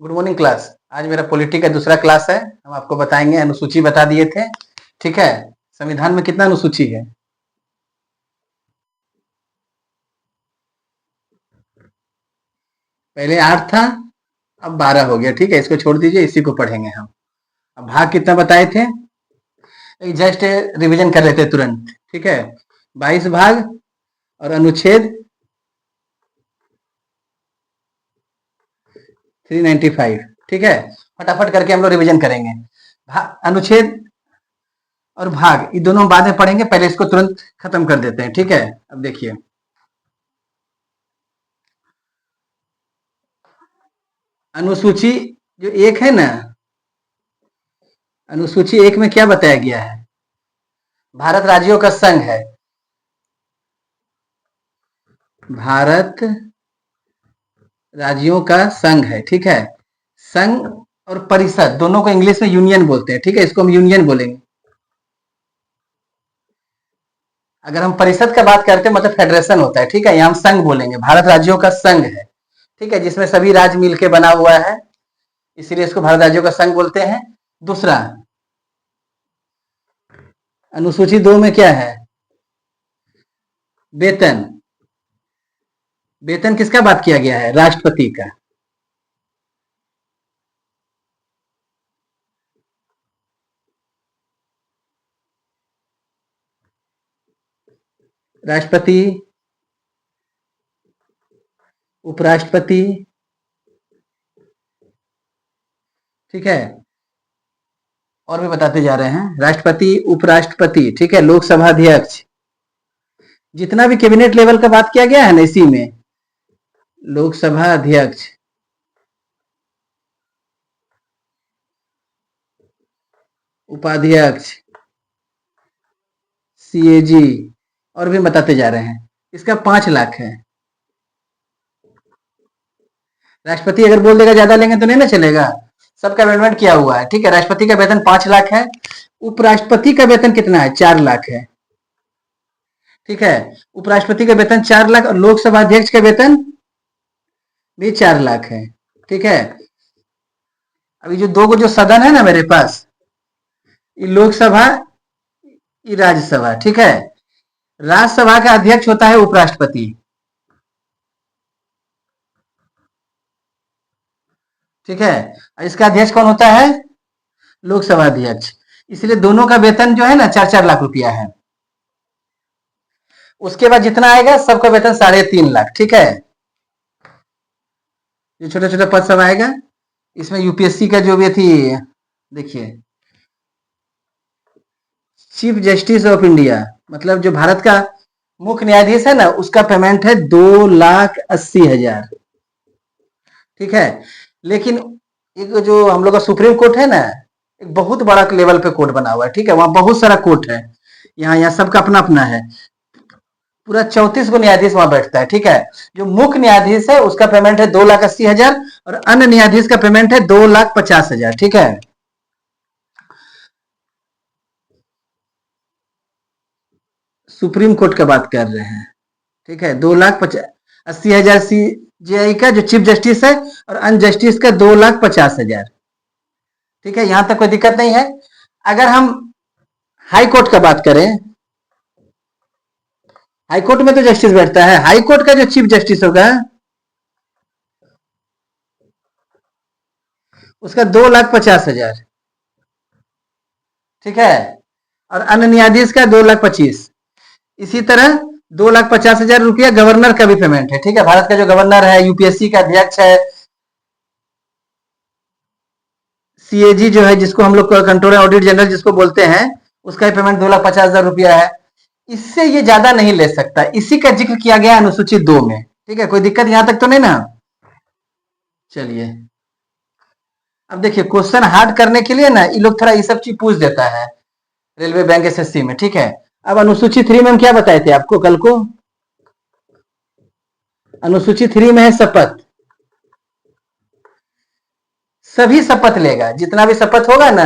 Good morning class. आज मेरा polity का दूसरा क्लास है। हम आपको बताएंगे, अनुसूची बता दिए थे, ठीक है। संविधान में कितना अनुसूची है? पहले 8 था, अब 12 हो गया, ठीक है। इसको छोड़ दीजिए, इसी को पढ़ेंगे हम। अब भाग कितना बताए थे? जस्ट रिवीजन कर लेते तुरंत, ठीक है। 22 भाग और अनुच्छेद 395, ठीक है। फटाफट करके हम लोग रिवीजन करेंगे। अनुच्छेद और भाग ये दोनों बाद में पढ़ेंगे, पहले इसको तुरंत खत्म कर देते हैं, ठीक है। अब देखिए, अनुसूची जो 1 है ना, अनुसूची 1 में क्या बताया गया है? भारत राज्यों का संघ है। भारत राज्यों का संघ है, ठीक है। संघ और परिषद दोनों को इंग्लिश में यूनियन बोलते हैं, ठीक है। इसको हम यूनियन बोलेंगे। अगर हम परिषद का बात करते हैं मतलब फेडरेशन होता है, ठीक है। यहाँ हम संघ बोलेंगे, भारत राज्यों का संघ है, ठीक है, जिसमें सभी राज्य मिलकर बना हुआ है, इसीलिए इसको भारत राज्यों का संघ बोलते हैं। दूसरा, अनुसूची 2 में क्या है? वेतन। वेतन किसका बात किया गया है? राष्ट्रपति का। राष्ट्रपति, उपराष्ट्रपति, ठीक है। और भी बताते जा रहे हैं, राष्ट्रपति, उपराष्ट्रपति, ठीक है, लोकसभा अध्यक्ष, जितना भी कैबिनेट लेवल का बात किया गया है ना, इसी में लोकसभा अध्यक्ष, उपाध्यक्ष, सीएजी, और भी बताते जा रहे हैं। इसका 5 लाख है। राष्ट्रपति अगर बोल देगा ज्यादा लेंगे तो नहीं ना चलेगा, सबका अमेंडमेंट किया हुआ है, ठीक है। राष्ट्रपति का वेतन 5 लाख है। उपराष्ट्रपति का वेतन कितना है? 4 लाख है, ठीक है। उपराष्ट्रपति का वेतन 4 लाख और लोकसभा अध्यक्ष का वेतन भी 4 लाख है, ठीक है। अभी जो दो जो सदन है ना मेरे पास, ये लोकसभा, ये राज्यसभा, ठीक है। राज्यसभा का अध्यक्ष होता है उपराष्ट्रपति, ठीक है। इसका अध्यक्ष कौन होता है? लोकसभा अध्यक्ष। इसलिए दोनों का वेतन जो है ना 4-4 लाख रुपया है। उसके बाद जितना आएगा सबका वेतन 3.5 लाख, ठीक है। जो छोटा छोटा पद सब आएगा, इसमें यूपीएससी का जो भी थी, देखिए, चीफ जस्टिस ऑफ इंडिया, मतलब जो भारत का मुख्य न्यायाधीश है ना, उसका पेमेंट है 2,80,000, ठीक है। लेकिन एक जो हम लोग का सुप्रीम कोर्ट है ना, एक बहुत बड़ा लेवल पे कोर्ट बना हुआ है, ठीक है। वहां बहुत सारा कोर्ट है, यहाँ यहाँ सबका अपना अपना है। पूरा 34 गो न्यायाधीश वहां बैठता है, ठीक है। जो मुख्य न्यायाधीश है उसका पेमेंट है 2,80,000 और अन्य न्यायाधीश का पेमेंट है 2,50,000, ठीक है। सुप्रीम कोर्ट का बात कर रहे हैं, ठीक है। 2,80,000 सीजेआई का जो चीफ जस्टिस है और अन्य जस्टिस का 2,50,000, ठीक है। यहां तक कोई दिक्कत नहीं है। अगर हम हाई कोर्ट का बात करें, हाई कोर्ट में तो जस्टिस बैठता है, हाई कोर्ट का जो चीफ जस्टिस होगा उसका 2,50,000, ठीक है। और अन्य न्यायाधीश का 2,25,000। इसी तरह 2,50,000 रुपया गवर्नर का भी पेमेंट है, ठीक है। भारत का जो गवर्नर है, यूपीएससी का अध्यक्ष है, सीएजी जो है, जिसको हम लोग कंट्रोलर ऑडिट जनरल जिसको बोलते हैं, उसका पेमेंट 2,50,000 रुपया है। इससे ये ज्यादा नहीं ले सकता। इसी का जिक्र किया गया अनुसूची 2 में, ठीक है। कोई दिक्कत यहां तक तो नहीं ना? चलिए, अब देखिए, क्वेश्चन हार्ड करने के लिए ना ये लोग थोड़ा ये सब चीज पूछ देता है, रेलवे बैंक एसएससी में, ठीक है। अब अनुसूची 3 में हम क्या बताए थे आपको कल को? अनुसूची 3 में है शपथ। सभी शपथ लेगा, जितना भी शपथ होगा ना,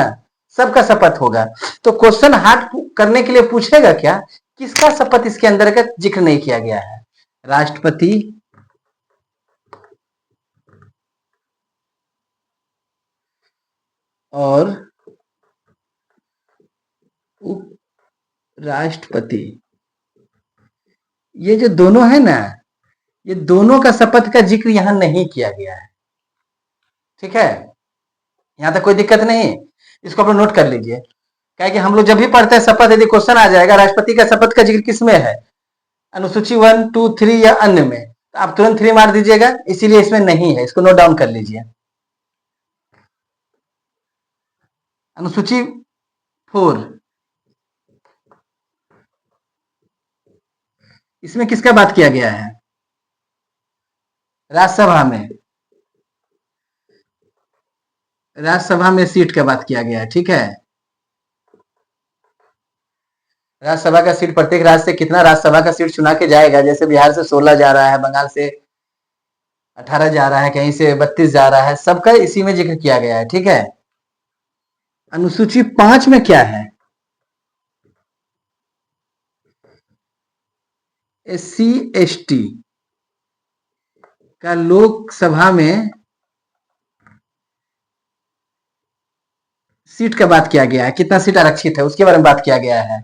सबका शपथ होगा। तो क्वेश्चन हार्ड करने के लिए पूछेगा क्या, किसका शपथ इसके अंदर का जिक्र नहीं किया गया है? राष्ट्रपति, और उपराष्ट्रपति, ये जो दोनों है ना, ये दोनों का शपथ का जिक्र यहां नहीं किया गया है। ठीक है, यहां तक कोई दिक्कत नहीं, इसको आप नोट कर लीजिए। क्या कि हम लोग जब भी पढ़ते हैं शपथ, यदि क्वेश्चन आ जाएगा राष्ट्रपति का शपथ का जिक्र किसमें है, अनुसूची 1, 2, 3 या अन्य में, तो आप तुरंत 3 मार दीजिएगा, इसीलिए इसमें नहीं है, इसको नोट डाउन कर लीजिए। अनुसूची 4, इसमें किसका बात किया गया है, राज्यसभा में, राज्यसभा में सीट का बात किया गया है। ठीक है, राज्यसभा का सीट प्रत्येक राज्य से कितना राज्यसभा का सीट चुना के जाएगा, जैसे बिहार से 16 जा रहा है, बंगाल से 18 जा रहा है, कहीं से 32 जा रहा है, सबका इसी में जिक्र किया गया है। ठीक है, अनुसूची 5 में क्या है, SC ST का लोकसभा में सीट का बात किया गया है, कितना सीट आरक्षित है उसके बारे में बात किया गया है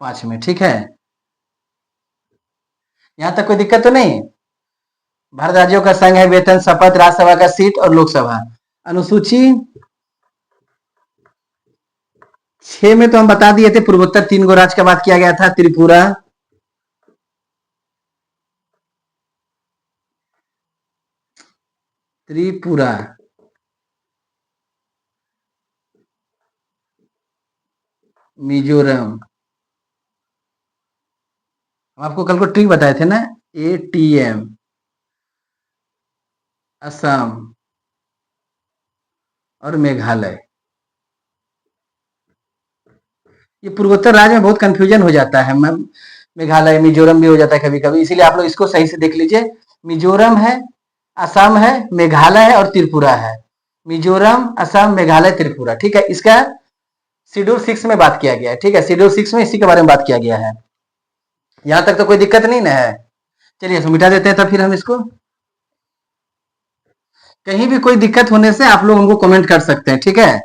5 में। ठीक है, यहां तक कोई दिक्कत तो नहीं। भारत राज्यों का संघ है, वेतन, शपथ, राज्यसभा का सीट और लोकसभा। अनुसूची 6 में तो हम बता दिए थे, पूर्वोत्तर 3 गो राज्य का बात किया गया था, त्रिपुरा, मिजोरम। हम आपको कल को ट्रिक बताए थे ना, ATM, असम और मेघालय। ये पूर्वोत्तर राज्य में बहुत कंफ्यूजन हो जाता है, मेघालय, मिजोरम भी हो जाता है कभी कभी, इसीलिए आप लोग इसको सही से देख लीजिए। मिजोरम है, असम है, मेघालय है और त्रिपुरा है। मिजोरम, असम, मेघालय, त्रिपुरा। ठीक है, इसका शेड्यूल 6 में बात किया गया है। ठीक है, शेड्यूल 6 में इसी के बारे में बात किया गया है। यहां तक तो कोई दिक्कत नहीं ना है। चलिए इसको मिटा देते हैं, तब फिर हम इसको, कहीं भी कोई दिक्कत होने से आप लोग हमको कमेंट कर सकते हैं। ठीक है,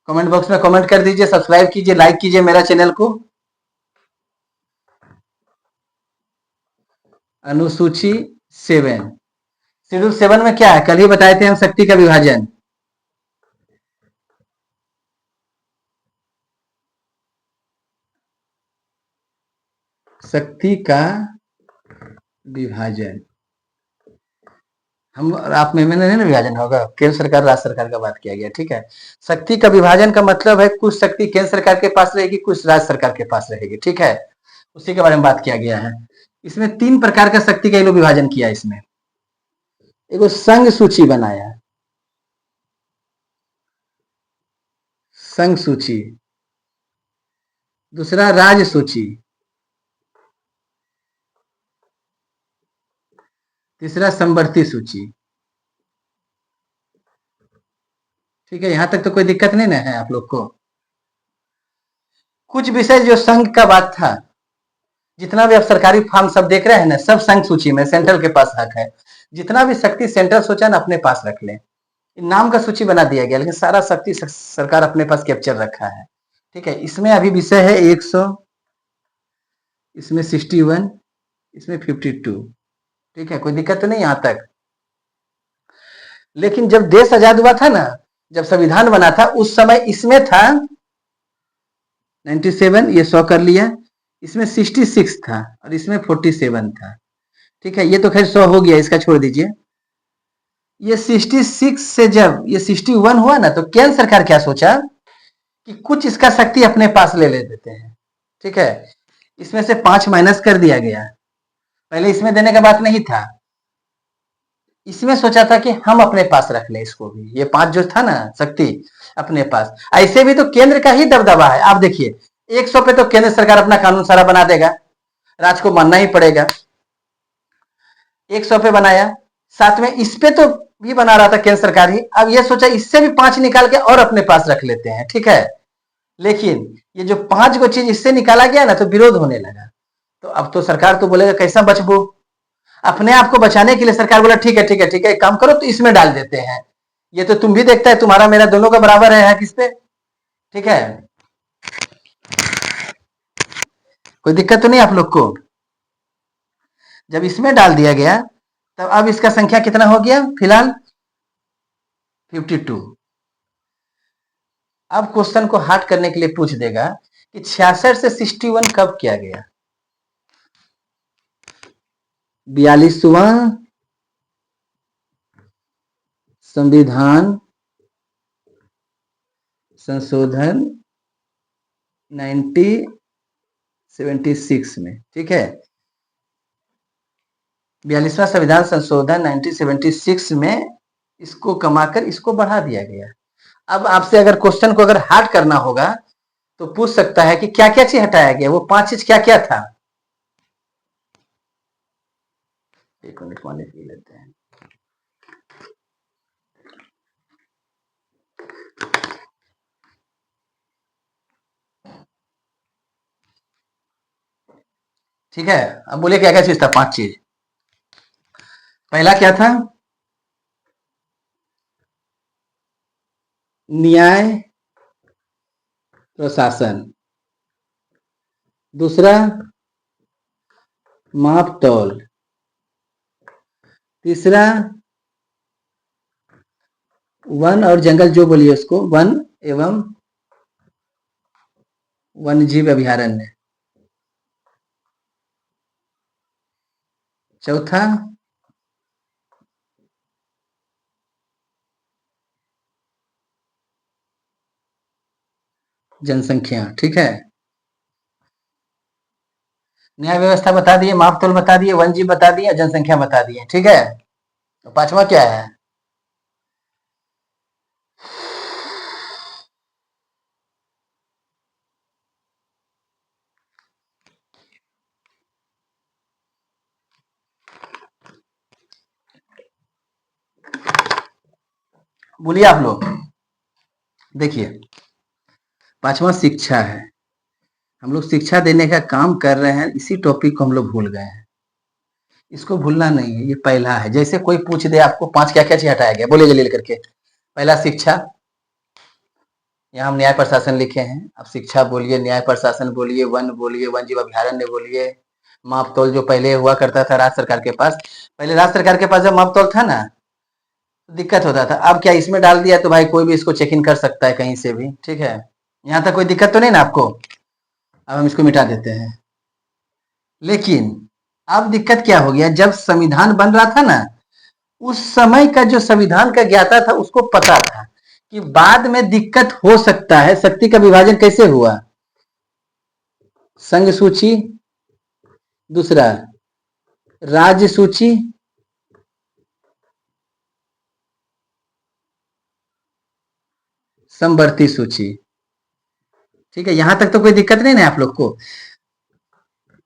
कमेंट बॉक्स में कमेंट कर दीजिए, सब्सक्राइब कीजिए, लाइक कीजिए मेरा चैनल को। अनुसूची 7, शेड्यूल 7 में क्या है, कल ही बताए थे हम, शक्ति का विभाजन। शक्ति का विभाजन, हम आप में मैंने ना विभाजन होगा, केंद्र सरकार राज्य सरकार का बात किया गया। ठीक है, शक्ति का विभाजन का मतलब है कुछ शक्ति केंद्र सरकार के पास रहेगी, कुछ राज्य सरकार के पास रहेगी। ठीक है, उसी के बारे में बात किया गया है। इसमें 3 प्रकार का शक्ति का ये लोग विभाजन किया। इसमें एगो संघ सूची बनाया, संघ सूची, दूसरा राज्य सूची, तीसरा समवर्ती सूची। ठीक है, यहां तक तो कोई दिक्कत नहीं ना है आप लोग को। कुछ विषय जो संघ का बात था, जितना भी आप सरकारी फॉर्म सब देख रहे हैं ना, सब संघ सूची में, सेंट्रल के पास हक है। जितना भी शक्ति सेंट्रल सोचा ना अपने पास रख ले, नाम का सूची बना दिया गया, लेकिन सारा शक्ति सरकार अपने पास कैप्चर रखा है। ठीक है, इसमें अभी विषय है 100, इसमें 61, इसमें 52। ठीक है, कोई दिक्कत तो नहीं यहां तक। लेकिन जब देश आजाद हुआ था ना, जब संविधान बना था, उस समय इसमें था 97, ये 100 कर लिया, इसमें 66 था और इसमें 47 था। ठीक है, ये तो खैर 100 हो गया, इसका छोड़ दीजिए। ये 66 से जब ये 61 हुआ ना, तो केंद्र सरकार क्या सोचा कि कुछ इसका शक्ति अपने पास ले देते हैं। ठीक है, इसमें से 5 माइनस कर दिया गया, पहले इसमें देने का बात नहीं था, इसमें सोचा था कि हम अपने पास रख लें इसको भी, ये 5 जो था ना शक्ति अपने पास। ऐसे भी तो केंद्र का ही दबदबा है। आप देखिए 100 पे तो केंद्र सरकार अपना कानून सारा बना देगा, राज्य को मानना ही पड़ेगा। 100 पे बनाया, साथ में इस पे तो भी बना रहा था केंद्र सरकार ही। अब ये सोचा इससे भी 5 निकाल के और अपने पास रख लेते हैं। ठीक है, लेकिन ये जो 5 को चीज इससे निकाला गया ना, तो विरोध होने लगा। तो अब तो सरकार तो बोलेगा कैसा बचबो, अपने आप को बचाने के लिए सरकार बोला ठीक है ठीक है ठीक है, एक काम करो तो इसमें डाल देते हैं, ये तो तुम भी देखता है, तुम्हारा मेरा दोनों का बराबर है किस पे, ठीक है। कोई दिक्कत तो नहीं आप लोग को। जब इसमें डाल दिया गया तब अब इसका संख्या कितना हो गया फिलहाल 52। अब क्वेश्चन को हार्ड करने के लिए पूछ देगा कि 66 से 61 कब किया गया। 42वां संविधान संशोधन 1976 में, ठीक है। 42वां संविधान संशोधन 1976 में इसको कमाकर इसको बढ़ा दिया गया। अब आपसे अगर क्वेश्चन को अगर हार्ड करना होगा तो पूछ सकता है कि क्या क्या चीज हटाया गया, वो 5 चीज क्या क्या था। एक मिनट मान लेते हैं। ठीक है, अब बोलिए क्या क्या चीज था, 5 चीज। पहला क्या था, न्याय प्रशासन। दूसरा माप तौल। तीसरा वन और जंगल, जो बोलिए उसको, वन एवं वन्य जीव अभयारण्य। चौथा जनसंख्या, ठीक है। न्याय व्यवस्था बता दिए, माप तौल बता दिए, वन जीव बता दिए, जनसंख्या बता दिए, ठीक है। तो 5वां क्या है, बोलिए आप लोग। देखिए 5वां शिक्षा है। हम लोग शिक्षा देने का काम कर रहे हैं, इसी टॉपिक को हम लोग भूल गए हैं। इसको भूलना नहीं है, ये पहला है। जैसे कोई पूछ दे आपको 5 क्या क्या चीज हटाया गया, बोले जल्दी करके। पहला शिक्षा, यहाँ हम न्याय प्रशासन लिखे हैं, अब शिक्षा बोलिए, न्याय प्रशासन बोलिए, वन बोलिए, वन जीव अभयारण्य बोलिए, माप तौल जो पहले हुआ करता था राज्य सरकार के पास, पहले राज्य सरकार के पास जब माप तौल था ना तो दिक्कत होता था। अब क्या इसमें डाल दिया तो भाई कोई भी इसको चेक इन कर सकता है कहीं से भी, ठीक है। यहाँ तक कोई दिक्कत तो नहीं ना आपको। अब हम इसको मिटा देते हैं। लेकिन अब दिक्कत क्या हो गया, जब संविधान बन रहा था ना, उस समय का जो संविधान का ज्ञाता था उसको पता था कि बाद में दिक्कत हो सकता है। शक्ति का विभाजन कैसे हुआ, संघ सूची, दूसरा राज्य सूची, समवर्ती सूची, ठीक है। यहां तक तो कोई दिक्कत नहीं ना आप लोग को।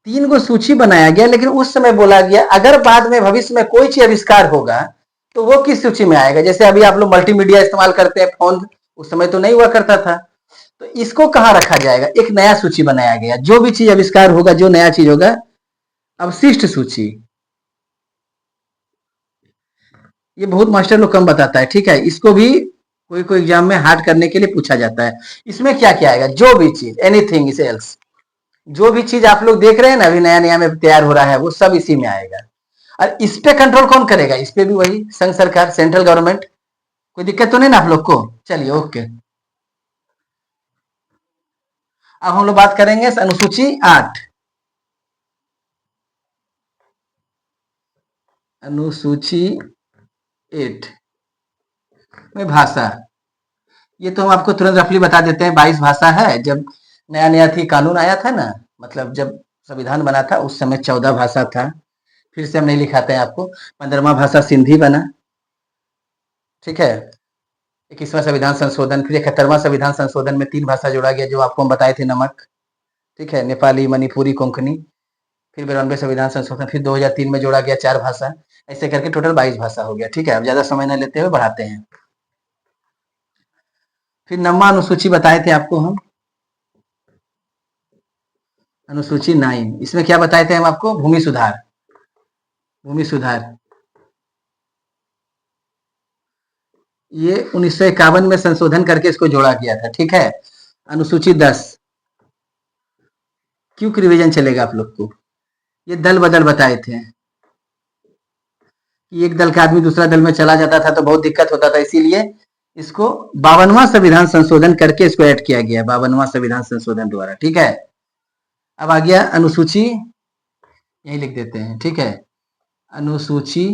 3 गो सूची बनाया गया, लेकिन उस समय बोला गया अगर बाद में भविष्य में कोई चीज आविष्कार होगा तो वो किस सूची में आएगा। जैसे अभी आप लोग मल्टीमीडिया इस्तेमाल करते हैं, फोन, उस समय तो नहीं हुआ करता था, तो इसको कहाँ रखा जाएगा, एक नया सूची बनाया गया। जो भी चीज आविष्कार होगा, जो नया चीज होगा, अवशिष्ट सूची। ये बहुत मास्टर लोग कम बताता है, ठीक है। इसको भी कोई कोई एग्जाम में हार्ड करने के लिए पूछा जाता है। इसमें क्या क्या आएगा, जो भी चीज, एनीथिंग इज एल्स, जो भी चीज आप लोग देख रहे हैं ना अभी नया नया में तैयार हो रहा है, वो सब इसी में आएगा। और इस पे कंट्रोल कौन करेगा, इस पे भी वही संघ सरकार, सेंट्रल गवर्नमेंट। कोई दिक्कत तो नहीं ना आप लोग को। चलिए ओके। अब हम लोग बात करेंगे अनुसूची 8। अनुसूची 8 में भाषा, ये तो हम आपको तुरंत रफली बता देते हैं। 22 भाषा है। जब नया नया थी कानून आया था ना, मतलब जब संविधान बना था उस समय 14 भाषा था। फिर से हम नहीं लिखाते हैं आपको। 15वां भाषा सिंधी बना, ठीक है। 21वां संविधान संशोधन, फिर 71वां संविधान संशोधन में 3 भाषा जोड़ा गया जो आपको हम बताए थे, नमक, ठीक है, नेपाली, मणिपुरी, कोंकणी। फिर 92 संविधान संशोधन, फिर 2003 में जोड़ा गया 4 भाषा। ऐसे करके टोटल 22 भाषा हो गया, ठीक है। अब ज्यादा समय न लेते हुए बढ़ाते हैं। फिर 9वां अनुसूची बताए थे आपको हम, अनुसूची 9। इसमें क्या बताए थे हम आपको, भूमि सुधार। भूमि सुधार ये 1951 में संशोधन करके इसको जोड़ा गया था, ठीक है। अनुसूची 10 क्यों रिवीजन चलेगा आप लोग को? ये दल बदल बताए थे कि एक दल का आदमी दूसरा दल में चला जाता था तो बहुत दिक्कत होता था, इसीलिए इसको 52वां संविधान संशोधन करके इसको ऐड किया गया, 52वां संविधान संशोधन द्वारा, ठीक है। अब आ गया अनुसूची, यही लिख देते हैं, ठीक है। अनुसूची,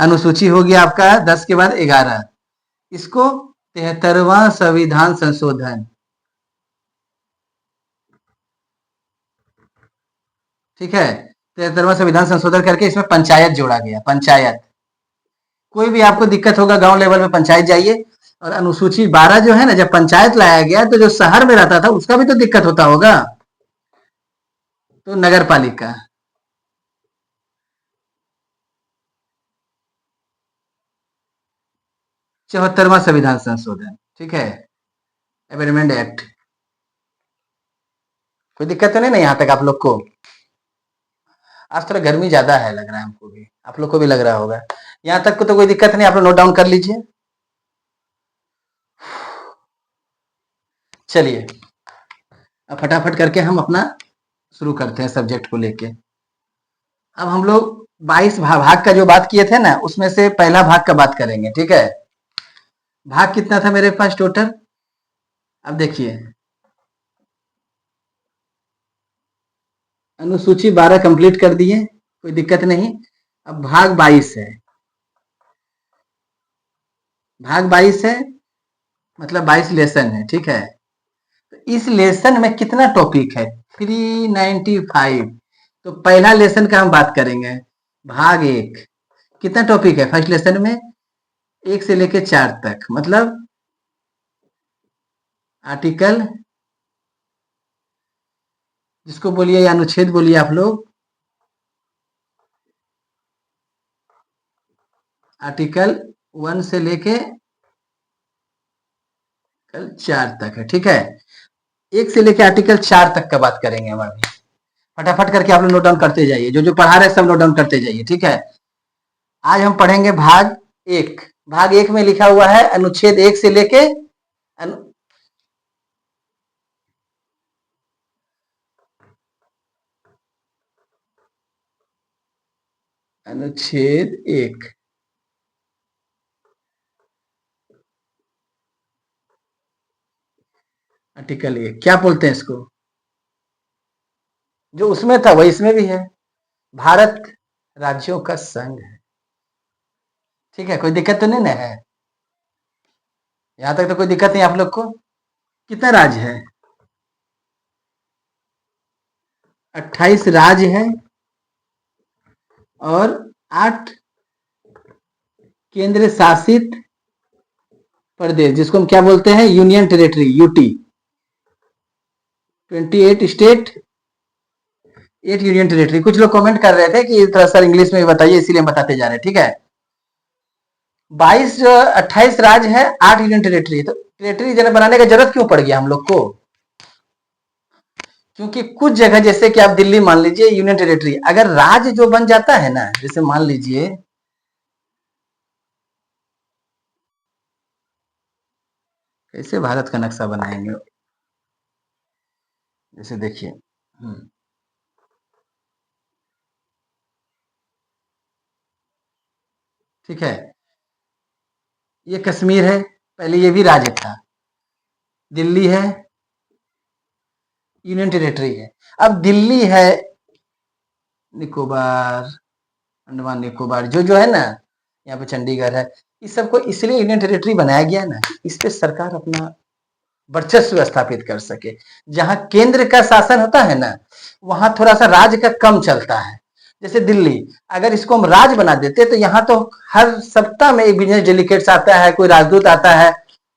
अनुसूची हो गया आपका 10 के बाद 11, इसको 73वां संविधान संशोधन, ठीक है। 73वां संविधान संशोधन करके इसमें पंचायत जोड़ा गया, पंचायत। कोई भी आपको दिक्कत होगा गांव लेवल में पंचायत जाइए। और अनुसूची 12 जो है ना, जब पंचायत लाया गया तो जो शहर में रहता था उसका भी तो दिक्कत होता होगा, तो नगर पालिका। 74वां संविधान संशोधन, ठीक है, अमेंडमेंट एक्ट। कोई दिक्कत तो नहीं ना यहाँ तक आप लोग को? आज थोड़ा गर्मी ज्यादा है लग रहा है हमको भी, आप लोग को भी लग रहा होगा। यहाँ तक को तो कोई दिक्कत नहीं, आप लोग नोट डाउन कर लीजिए। चलिए अब फटाफट करके हम अपना शुरू करते हैं सब्जेक्ट को लेके। अब हम लोग 22 भाग का जो बात किए थे ना, उसमें से पहला भाग का बात करेंगे, ठीक है। भाग कितना था मेरे पास टोटल? अब देखिए, अनुसूची 12 कंप्लीट कर दिए, कोई दिक्कत नहीं। अब भाग 22 है, भाग 22 है मतलब 22 लेसन है, ठीक है। तो इस लेसन में कितना टॉपिक है? 395। तो पहला लेसन का हम बात करेंगे, भाग 1। कितना टॉपिक है फर्स्ट लेसन में? 1 से लेके 4 तक, मतलब आर्टिकल, जिसको बोलिए या अनुच्छेद बोलिए आप लोग, आर्टिकल 1 से लेके कल 4 तक है, ठीक है। 1 से लेके आर्टिकल 4 तक का बात करेंगे हम अभी। फटाफट करके आप लोग नोट डाउन करते जाइए, जो जो पढ़ा रहे सब नोट डाउन करते जाइए, ठीक है। आज हम पढ़ेंगे भाग 1। भाग 1 में लिखा हुआ है अनुच्छेद 1 से लेके अनुच्छेद 1, आर्टिकल 1 क्या बोलते हैं इसको? जो उसमें था वही इसमें भी है, भारत राज्यों का संघ है, ठीक है। कोई दिक्कत तो नहीं ना है? यहां तक तो कोई दिक्कत नहीं आप लोग को? कितना राज्य है? 28 राज्य है और 8 केंद्र शासित प्रदेश, जिसको हम क्या बोलते हैं? Union territory, UT. 28 state, 8 union territory. कुछ लोग कमेंट कर रहे थे कि थोड़ा सा इंग्लिश में बताइए, इसीलिए हम बताते जा रहे हैं, ठीक है। 28 राज्य है, 8 यूनियन टेरिटरी। तो टेरिटरी बनाने का जरूरत क्यों पड़ गया हम लोग को? क्योंकि कुछ जगह, जैसे कि आप दिल्ली मान लीजिए यूनियन टेरिटरी, अगर राज्य जो बन जाता है ना, जैसे मान लीजिए, कैसे भारत का नक्शा बनाएंगे, जैसे देखिए, ठीक है, ये कश्मीर है, पहले ये भी राज्य था। दिल्ली है, यूनियन टेरिटरी है। अब दिल्ली है, निकोबार, अंडमान निकोबार, जो जो है ना, यहाँ पे चंडीगढ़ है, इस सबको इसलिए यूनियन टेरिटरी बनाया गया ना, इस पे सरकार अपना वर्चस्व स्थापित कर सके। जहां केंद्र का शासन होता है ना, वहां थोड़ा सा राज्य का कम चलता है। जैसे दिल्ली, अगर इसको हम राज्य बना देते तो यहाँ तो हर सप्ताह में एक बिजनेस डेलीगेट्स आता है, कोई राजदूत आता है,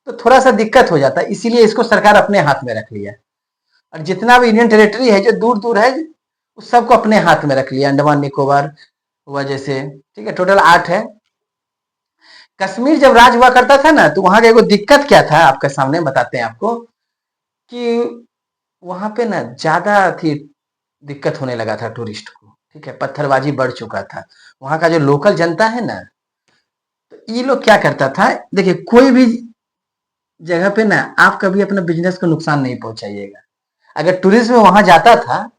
तो थोड़ा सा दिक्कत हो जाता है। इसीलिए इसको सरकार अपने हाथ में रख लिया। और जितना भी यूनियन टेरिटरी है जो दूर दूर है, उस सबको अपने हाथ में रख लिया। अंडमान निकोबार हुआ जैसे, ठीक है, टोटल 8 है। कश्मीर जब राज हुआ करता था ना, तो वहां का एक दिक्कत क्या था, आपके सामने बताते हैं आपको, कि वहां पे ना ज्यादा थी, दिक्कत होने लगा था टूरिस्ट को, ठीक है, पत्थरबाजी बढ़ चुका था। वहां का जो लोकल जनता है ना, तो ये लोग क्या करता था, देखिए कोई भी जगह पे ना आप कभी अपना बिजनेस को नुकसान नहीं पहुंचाइएगा। अगर टूरिज्म वहां जाता था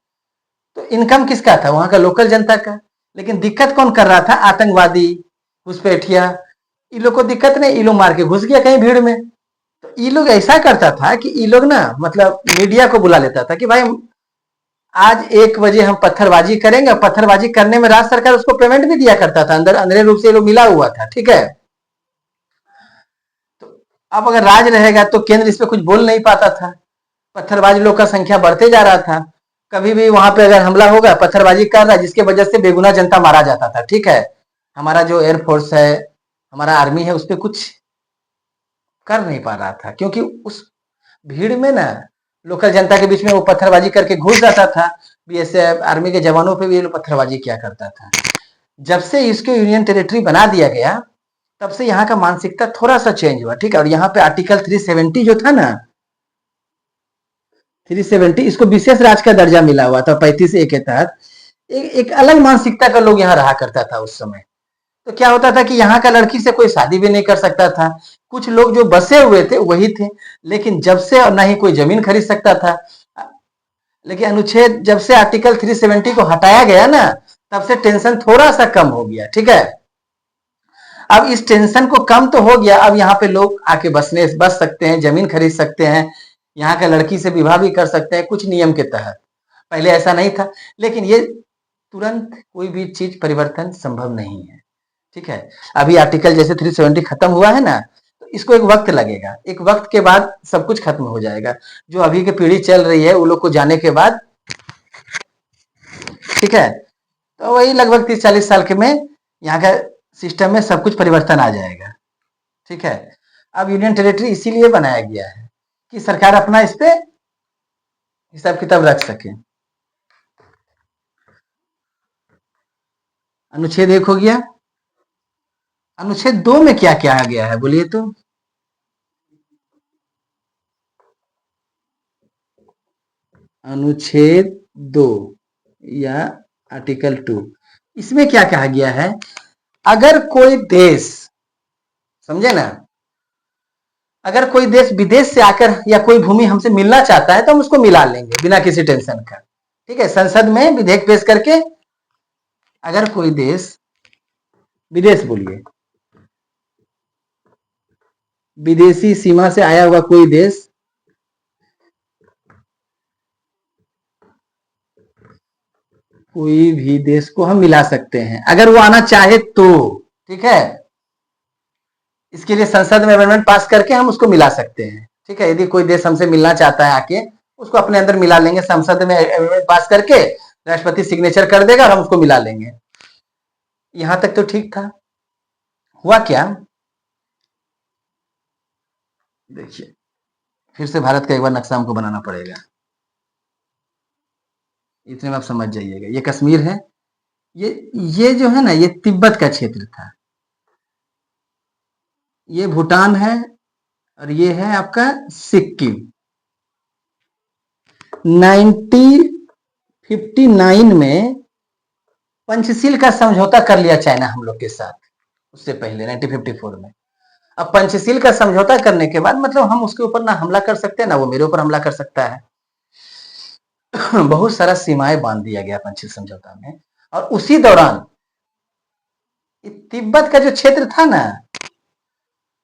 तो इनकम किसका था, वहां का लोकल जनता का। लेकिन दिक्कत कौन कर रहा था, आतंकवादी, घुसपैठिया। ये लोग को दिक्कत नहीं, ये लोग मार के घुस गया कहीं भीड़ में। तो ये लोग ऐसा करता था कि ये लोग ना मतलब मीडिया को बुला लेता था कि भाई आज 1 बजे हम पत्थरबाजी करेंगे। पत्थरबाजी करने में राज्य सरकार उसको पेमेंट भी दिया करता था, अंदर अंदर रूप से ये लोग मिला हुआ था, ठीक है। तो अब अगर राज रहेगा तो केंद्र इस पे कुछ बोल नहीं पाता था। पत्थरबाजी लोग का संख्या बढ़ते जा रहा था। कभी भी वहां पे अगर हमला होगा, पत्थरबाजी कर रहा है जिसके वजह से बेगुना जनता मारा जाता था, ठीक है। हमारा जो एयरफोर्स है, हमारा आर्मी है, उस पर कुछ कर नहीं पा रहा था, क्योंकि उस भीड़ में ना लोकल जनता के बीच में वो पत्थरबाजी करके घुस जाता था। बीएसएफ आर्मी के जवानों पे भी ये लोग पत्थरबाजी किया करता था। जब से इसको यूनियन टेरिटरी बना दिया गया, तब से यहाँ का मानसिकता थोड़ा सा चेंज हुआ, ठीक है। और यहाँ पे आर्टिकल 370 जो था ना, 370 इसको विशेष राज्य का दर्जा मिला हुआ था 35A के तहत। एक अलग मानसिकता का लोग यहाँ रहा करता था उस समय। तो क्या होता था कि यहाँ का लड़की से कोई शादी भी नहीं कर सकता था। कुछ लोग जो बसे हुए थे वही थे। लेकिन जब से ना ही कोई जमीन खरीद सकता था, लेकिन अनुच्छेद जब से आर्टिकल 370 को हटाया गया ना, तब से टेंशन थोड़ा सा कम हो गया, ठीक है। अब इस टेंशन को कम तो हो गया, अब यहाँ पे लोग आके बस सकते हैं, जमीन खरीद सकते हैं, यहाँ के लड़की से विवाह भी कर सकते हैं कुछ नियम के तहत। पहले ऐसा नहीं था। लेकिन ये तुरंत कोई भी चीज परिवर्तन संभव नहीं है, ठीक है। अभी आर्टिकल जैसे 370 खत्म हुआ है ना, तो इसको एक वक्त लगेगा, एक वक्त के बाद सब कुछ खत्म हो जाएगा। जो अभी की पीढ़ी चल रही है वो लोग को जाने के बाद, ठीक है। तो वही लगभग 30-40 साल के में यहाँ का सिस्टम में सब कुछ परिवर्तन आ जाएगा, ठीक है। अब यूनियन टेरिटरी इसीलिए बनाया गया है कि सरकार अपना इस पे हिसाब किताब रख सके। अनुच्छेद 1 हो गया। अनुच्छेद 2 में क्या क्या आ गया है बोलिए तो। अनुच्छेद 2 या आर्टिकल 2, इसमें क्या कहा गया है, अगर कोई देश, समझे ना, अगर कोई देश विदेश से आकर या कोई भूमि हमसे मिलना चाहता है तो हम उसको मिला लेंगे बिना किसी टेंशन का, ठीक है। संसद में विधेयक पेश करके अगर कोई देश, विदेश बोलिए, विदेशी सीमा से आया हुआ कोई देश कोई भी देश को हम मिला सकते हैं अगर वो आना चाहे तो, ठीक है। इसके लिए संसद में अमेंडमेंट पास करके हम उसको मिला सकते हैं, ठीक है। यदि कोई देश हमसे मिलना चाहता है आके, उसको अपने अंदर मिला लेंगे, संसद में अमेंडमेंट पास करके राष्ट्रपति सिग्नेचर कर देगा और हम उसको मिला लेंगे। यहां तक तो ठीक था। हुआ क्या, देखिए फिर से भारत का एक बार नक्शा हमको बनाना पड़ेगा, इतने में आप समझ जाइएगा। ये कश्मीर है, ये ये जो है ना, ये तिब्बत का क्षेत्र था। ये भूटान है और ये है आपका सिक्किम। 1959 में पंचशील का समझौता कर लिया चाइना हम लोग के साथ, उससे पहले 1954 में। अब पंचशील का समझौता करने के बाद मतलब हम उसके ऊपर ना हमला कर सकते हैं ना वो मेरे ऊपर हमला कर सकता है। बहुत सारा सीमाएं बांध दिया गया पंचशील समझौता में। और उसी दौरान तिब्बत का जो क्षेत्र था ना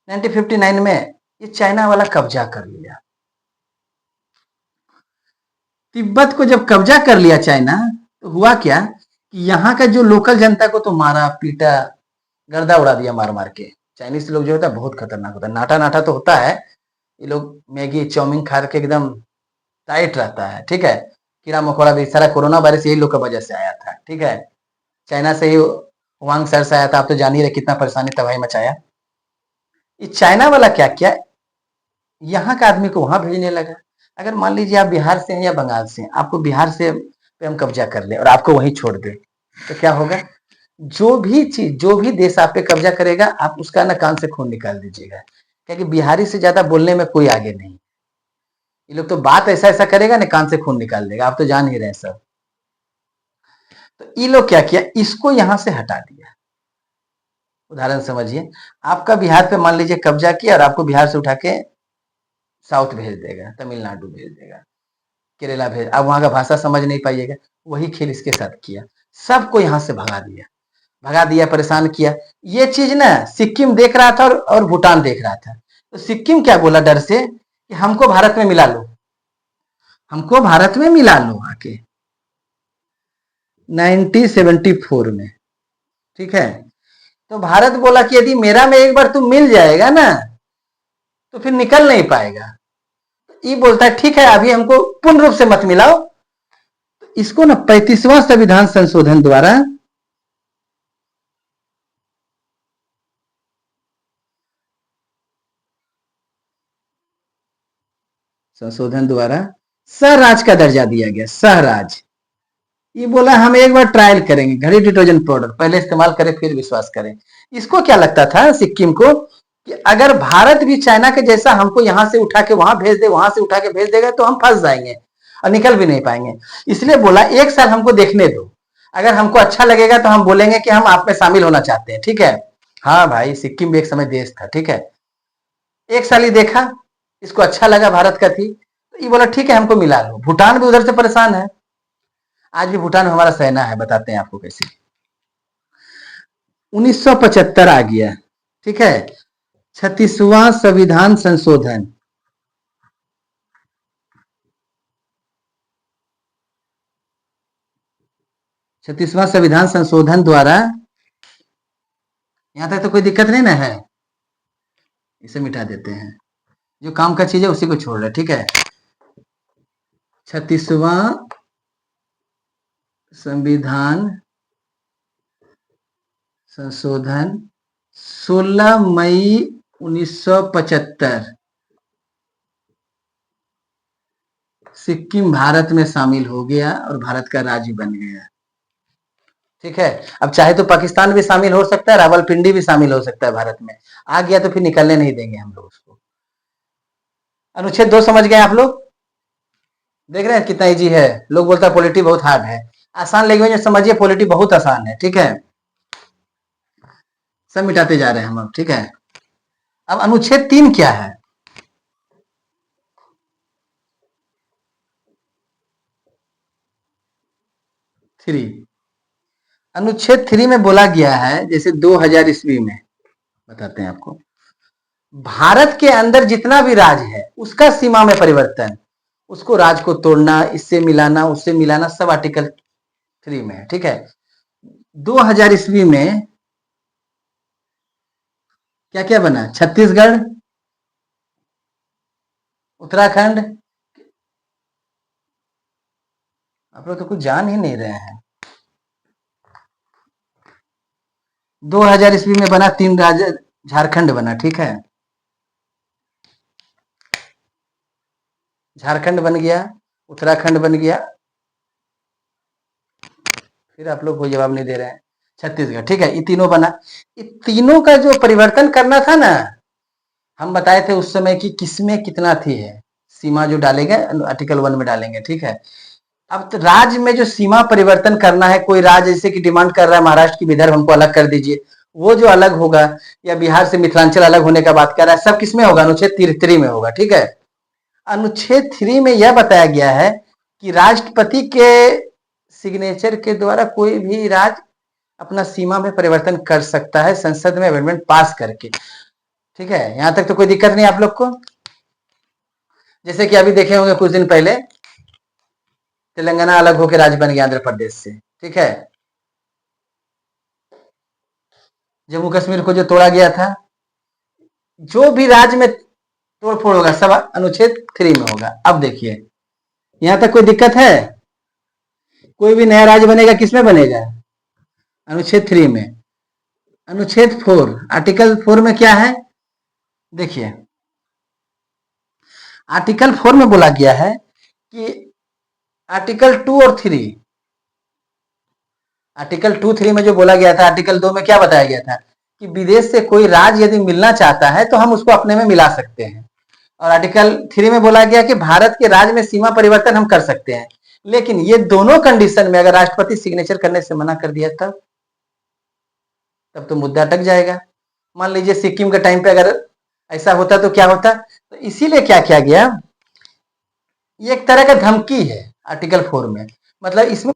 1959 में, ये चाइना वाला कब्जा कर लिया। तिब्बत को जब कब्जा कर लिया चाइना, तो हुआ क्या कि यहाँ का जो लोकल जनता को तो मारा पीटा, गर्दा उड़ा दिया मार मार के। चाइनीज लोग जो होता है बहुत खतरनाक होता है, नाटा नाटा तो होता है। ये लोग मैगी चाउमीन खा के एकदम टाइट रहता है, ठीक है। कीड़ा मकोड़ा भी, सारा कोरोना वायरस यही लोग का वजह से आया था, ठीक है। चाइना से ही वांग सर से आया था, आप तो जान ही रहे कितना परेशानी तबाही मचाया। ये चाइना वाला क्या क्या यहाँ का आदमी को वहां भेजने लगा। अगर मान लीजिए आप बिहार से हैं या बंगाल से हैं, आपको बिहार से पे हम कब्जा कर ले और आपको वहीं छोड़ दे, तो क्या होगा, जो भी चीज, जो भी देश आप पे कब्जा करेगा, आप उसका ना कान से खून निकाल दीजिएगा। क्योंकि बिहारी से ज्यादा बोलने में कोई आगे नहीं। ये लोग तो बात ऐसा ऐसा करेगा ना, कान से खून निकाल देगा, आप तो जान ही रहे हैं सब। तो ये लोग क्या किया, इसको यहां से हटा दिया। उदाहरण समझिए, आपका बिहार पे मान लीजिए कब्जा किया और आपको बिहार से उठा के साउथ भेज देगा, तमिलनाडु भेज देगा, केरला भेज, आप वहां का भाषा समझ नहीं पाइएगा। वही खेल इसके साथ किया, सबको यहाँ से भगा दिया, परेशान किया। ये चीज ना सिक्किम देख रहा था और भूटान देख रहा था। तो सिक्किम क्या बोला डर से कि हमको भारत में मिला लो, हमको भारत में मिला लो आके 1974 में, ठीक है। तो भारत बोला कि यदि मेरा में एक बार तू मिल जाएगा ना तो फिर निकल नहीं पाएगा। ये बोलता है ठीक है, अभी हमको पूर्ण रूप से मत मिलाओ। तो इसको ना 35वां संविधान संशोधन द्वारा सहराज का दर्जा दिया गया, सहराज। ये बोला हम एक बार ट्रायल करेंगे, घड़ी डिटर्जेंट पाउडर पहले इस्तेमाल करें फिर विश्वास करें। इसको क्या लगता था सिक्किम को कि अगर भारत भी चाइना के जैसा हमको यहां से उठा के वहां भेज दे, वहां से उठा के भेज देगा तो हम फंस जाएंगे और निकल भी नहीं पाएंगे। इसलिए बोला एक साल हमको देखने दो, अगर हमको अच्छा लगेगा तो हम बोलेंगे कि हम आप में शामिल होना चाहते हैं, ठीक है। हाँ भाई, सिक्किम भी एक समय देश था, ठीक है। एक साल ही देखा, इसको अच्छा लगा भारत का थी, तो ये बोला ठीक है हमको मिला लो। भूटान भी उधर से परेशान है, आज भी भूटान में हमारा सेना है, बताते हैं आपको कैसे। 1975 आ गया, ठीक है। 36वां संविधान संशोधन, छत्तीसवां संविधान संशोधन द्वारा, यहां तक तो कोई दिक्कत नहीं ना है, इसे मिटा देते हैं, जो काम का चीज है उसी को छोड़ रहे, ठीक है। 36वां संविधान संशोधन 16 मई 1975 सिक्किम भारत में शामिल हो गया और भारत का राज्य बन गया, ठीक है। अब चाहे तो पाकिस्तान भी शामिल हो सकता है, रावलपिंडी भी शामिल हो सकता है भारत में। आ गया तो फिर निकलने नहीं देंगे हम लोग उसको। अनुच्छेद 2 समझ गए आप लोग? देख रहे हैं कितना इजी है। लोग बोलता है पॉलिटी बहुत हार्ड है, आसान लैंग्वेज में समझिए, पॉलिटी बहुत आसान है, ठीक है। सब मिटाते जा रहे हैं हम अब, ठीक है। अब अनुच्छेद 3 क्या है? थ्री, अनुच्छेद 3 में बोला गया है, जैसे 2000 ईस्वी में, बताते हैं आपको, भारत के अंदर जितना भी राज्य है उसका सीमा में परिवर्तन, उसको राज्य को तोड़ना, इससे मिलाना, उससे मिलाना, सब आर्टिकल 3 में है, ठीक है। 2000 ईस्वी में क्या क्या बना? छत्तीसगढ़, उत्तराखंड, आप लोग तो कुछ जान ही नहीं रहे हैं। 2000 ईस्वी में बना 3 राज्य, झारखंड बना, ठीक है। झारखंड बन गया, उत्तराखंड बन गया, फिर आप लोग कोई जवाब नहीं दे रहे हैं, छत्तीसगढ़, ठीक है। ये तीनों बना। ये तीनों का जो परिवर्तन करना था ना, हम बताए थे उस समय कि किसमें कितना थी है सीमा, जो डालेंगे आर्टिकल 1 में डालेंगे, ठीक है। अब तो राज्य में जो सीमा परिवर्तन करना है, कोई राज्य जैसे कि डिमांड कर रहा है महाराष्ट्र की विदर्भ हमको अलग कर दीजिए, वो जो अलग होगा, या बिहार से मिथिलांचल अलग होने का बात कर रहा है, सब किसमें होगा? अनुच्छेद 3 में होगा, ठीक है। अनुच्छेद 3 में यह बताया गया है कि राष्ट्रपति के सिग्नेचर के द्वारा कोई भी राज्य अपना सीमा में परिवर्तन कर सकता है, संसद में अमेंडमेंट पास करके, ठीक है। यहां तक तो कोई दिक्कत नहीं आप लोग को? जैसे कि अभी देखे होंगे कुछ दिन पहले तेलंगाना अलग होकर राज्य बन गया आंध्र प्रदेश से, ठीक है। जम्मू कश्मीर को जो तोड़ा गया था, जो भी राज्य में तोड़ फोड़ होगा सब अनुच्छेद 3 में होगा। अब देखिए, यहां तक कोई दिक्कत है? कोई भी नया राज्य बनेगा किसमें बनेगा? अनुच्छेद 3 में। अनुच्छेद 4, आर्टिकल 4 में क्या है? देखिए, आर्टिकल 4 में बोला गया है कि आर्टिकल 2 और 3, आर्टिकल 2, 3 में जो बोला गया था, आर्टिकल 2 में क्या बताया गया था कि विदेश से कोई राज्य यदि मिलना चाहता है तो हम उसको अपने में मिला सकते हैं। और आर्टिकल 3 में बोला गया कि भारत के राज्य में सीमा परिवर्तन हम कर सकते हैं, लेकिन ये दोनों कंडीशन में अगर राष्ट्रपति सिग्नेचर करने से मना कर दिया तब तब तो मुद्दा अटक जाएगा। मान लीजिए सिक्किम के टाइम पे अगर ऐसा होता तो क्या होता, तो इसीलिए क्या किया गया, ये एक तरह का धमकी है आर्टिकल 4 में, मतलब इसमें